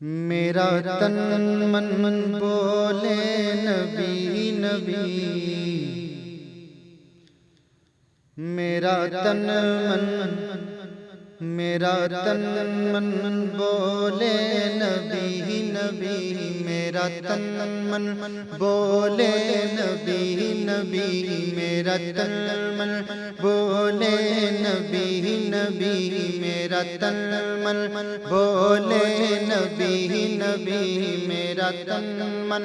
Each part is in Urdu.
میرا تن من بولے نبی نبی، میرا تن من بولے نبی نبی، میرا تن من بولے نبی نبی، میرا تن من بولے نبی نبی، میرا تن من بولے نبی نبی، میرا تن من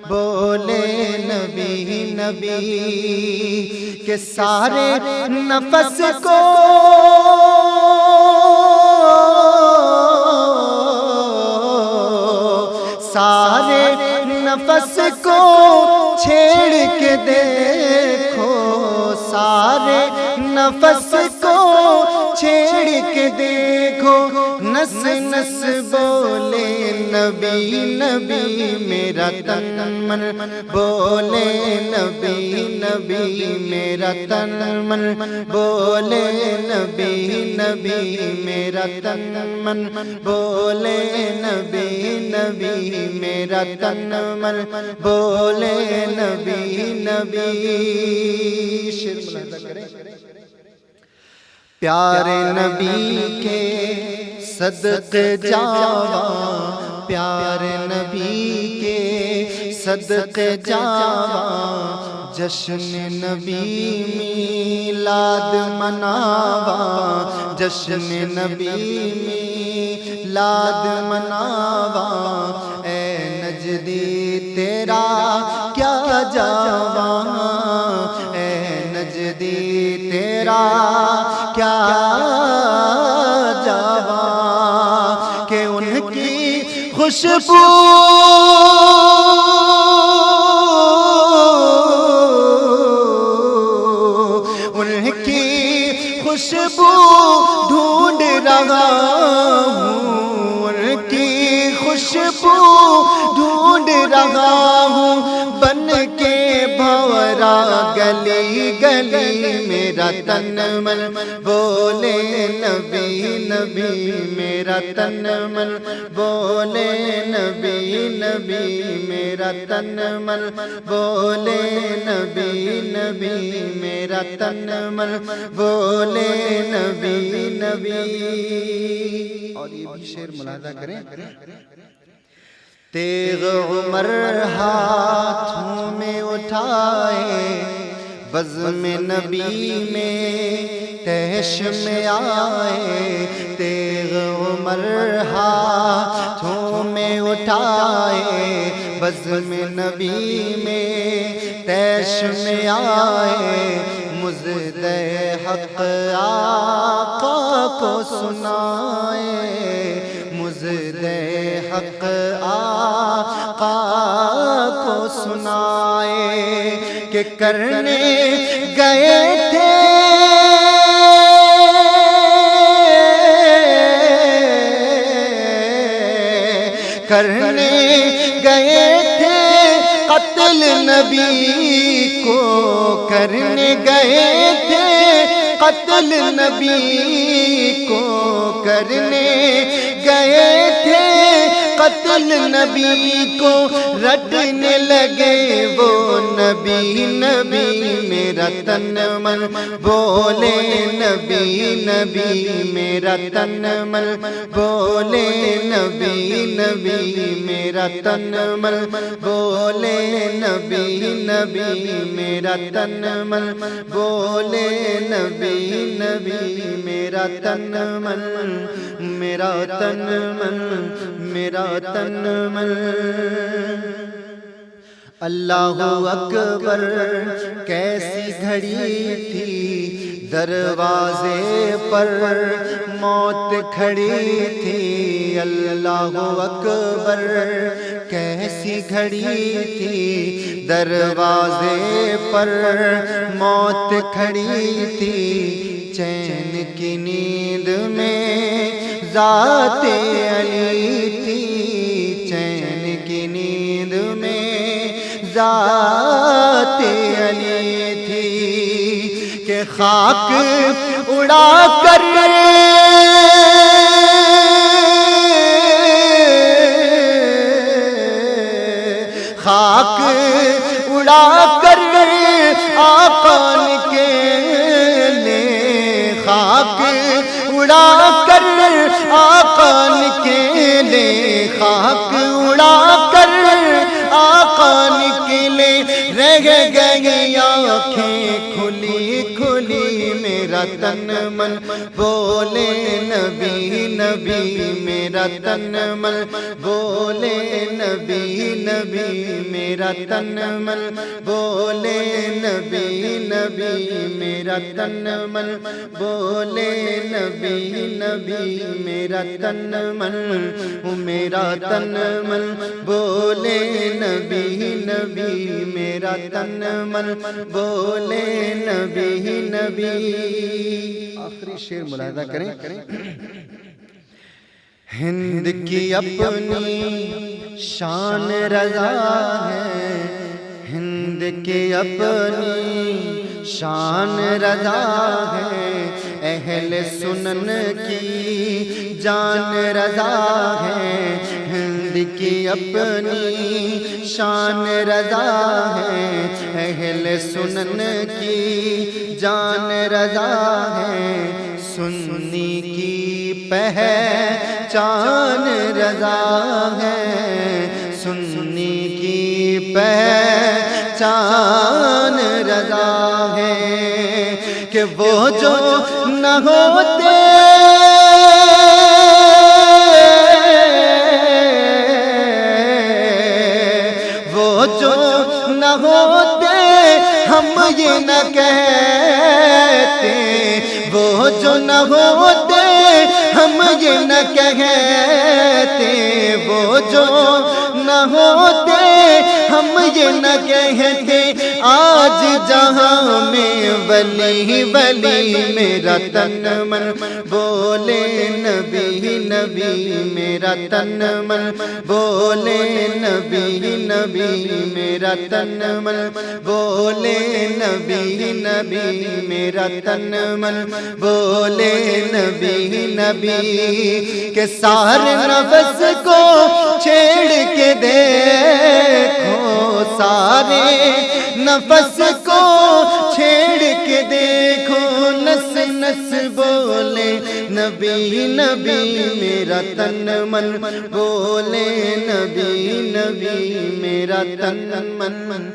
بولے نبی نبی، کہ سارے نفس کو نفس کو چھیڑ کے دیکھو، سارے نفس کو چھیڑ کے دیکھو، نس نس بولے نبی نبی، میرا تن من بولے نبی نبی، میرا تن من بولے نبی نبی، میرا تن من بولے نبی نبی، میرا تن من بولے نبی نبی۔ شعر ملاحظہ کریں، پیارے نبی کے صدقے جاواں، پیارے نبی کے صدقے جاواں، جشن نبی میلاد مناواں، جشن نبی میلاد مناواں، اے نجدی تیرا کیا جاواں، اے نجدی تیرا کیا جاواں، کہ ان کی خوشبو خوشبو ڈھونڈ رہا ہوں، ان کی خوشبو ڈھونڈ رہا ہوں، بن کے بھورا گلی گلی، میرا تن من بولے نبی نبی، میرا تن من بولے نبی نبی، میرا تن من بولے نبی نبی، میرا تن من بولے نبی نبی۔ اور یہ بھی شعر ملاحظہ کریں، تیغ عمر ہاتھوں میں اٹھائے، بزم نبی میں تیش میں آئے، تیغ عمر ہاتھوں میں اٹھائے، بزم نبی میں تیش میں آئے، مزد حق آقا کو سنائے، مزد حق آقا کو سنائے، کہ کرنے گئے تھے کرنے گئے تھے قتل نبی کو، کرنے گئے تھے قتل نبی کو، کرنے گئے تھے قتل نبی کو، رٹنے لگے وہ نبی نبی، میرا تن من بولے نبی نبی، میرا تن من بولے نبی نبی، میرا تن من بولے نبی نبی، میرا تن من بولے نبی نبی، میرا تن من، میرا تن من، میرا تن من۔ اللہ اکبر کیسی گھڑی تھی، دروازے پر موت کھڑی تھی، اللہ اکبر کیسی گھڑی تھی، دروازے پر موت کھڑی تھی، چین کی نیند میں ذات علی تھی، چین کی نیند میں ذات علی تھی، کہ خاک اڑا کر خاک اڑا کر آقا نکلے، خاک اڑا کر آقا نکلے، خاک اڑا کر آقا نکلے، رہ گئی آنکھیں کھلی کھلی، میرا تن من بولے نبی نبی، میرا تن من بولے نبی نبی، میرا تن من بولے نبی نبی، میرا تن من بولے نبی نبی، میرا تن من، میرا تن من بولے نبی نبی، میرا تن من بولے نبی نبی۔ آخری شعر ملاحظہ کریں، ہند کی اپنی شان رضا ہے، ہند کی اپنی شان رضا ہے، اہل سنن کی جان رضا ہے، ہند کی اپنی شان رضا ہے، اہل سنن کی جان رضا ہے، سنی کی پہچان رضا ہے، سنی کی پہچان رضا ہے، کہ وہ جو نہ ہوتے نہ ہوتے ہم یہ نہ کہتے، وہ جو نہ ہوتے ہم یہ نہ کہتے، وہ جو نہ ہوتے ہم یہ نہ کہتے، آج جہاں میں ولی ولی، میرا تن من بولے نبی نبی، میرا تن من بولے نبی نبی، میرا تن من بولے نبی نبی، میرا تن من بولے نبی نبی، کہ سارے نفس کو چھیڑ کے دیکھو، سارے نفس کو چھیڑ کے دیکھو، نس نس بولے نبی نبی، میرا تن من بولے نبی نبی، میرا تن من،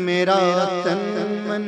میرا تن من